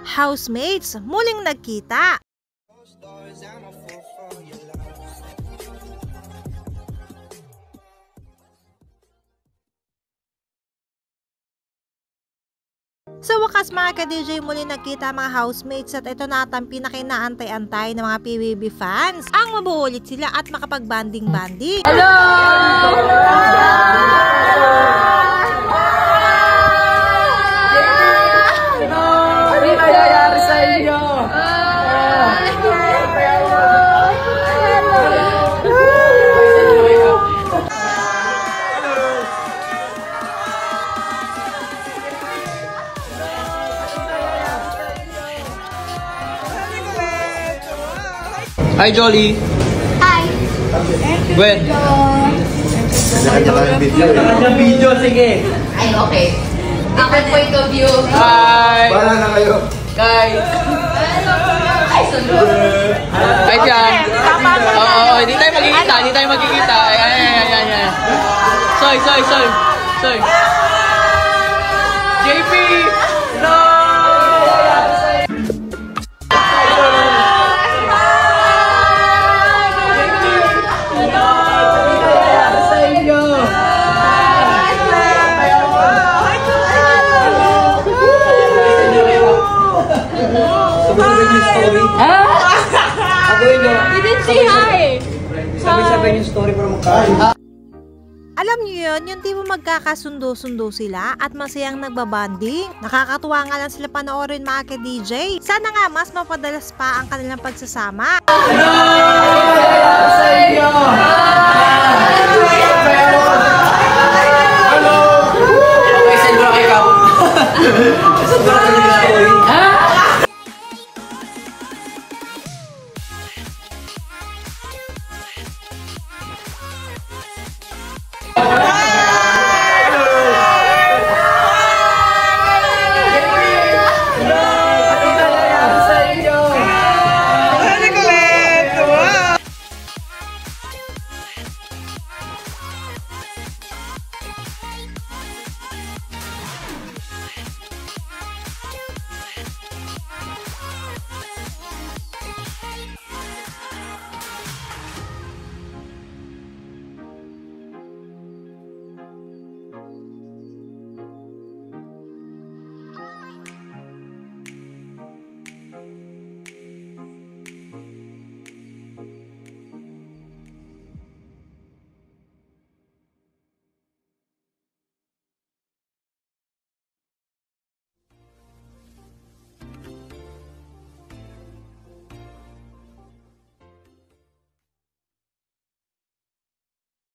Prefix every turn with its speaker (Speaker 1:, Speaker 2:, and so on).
Speaker 1: housemates muling nagkita. Sa wakas mga ka-DJ, muli nagkita mga housemates at ito na ang pinakinaantay-antay ng mga PBB fans. Ang mabuhulit sila at makapag-banding-banding.
Speaker 2: Hello! Ano yung nangyayari sa inyo?
Speaker 3: Hi, Jolly.
Speaker 4: Hi!
Speaker 3: Gwen.
Speaker 2: Kanya video, sige.
Speaker 4: Ay, okay. Different point of view.
Speaker 3: Hi.
Speaker 5: Para na kayo.
Speaker 3: Guys.
Speaker 4: Ay, sunod.
Speaker 3: Hi, Jan. Oo, hindi tayo magkikita. Ayan. Soy. JP. No.
Speaker 4: You didn't say hi!
Speaker 5: Sabay-sabay yung story para magkain.
Speaker 1: Alam niyo yun, yung di mo magkakasundo-sundo sila at masayang nagbabanding. Nakakatuwa nga lang sila panoorin mga ka-DJ. Sana nga mas mapadalas pa ang kanilang pagsasama.
Speaker 3: Okay, send mo na kay Kap.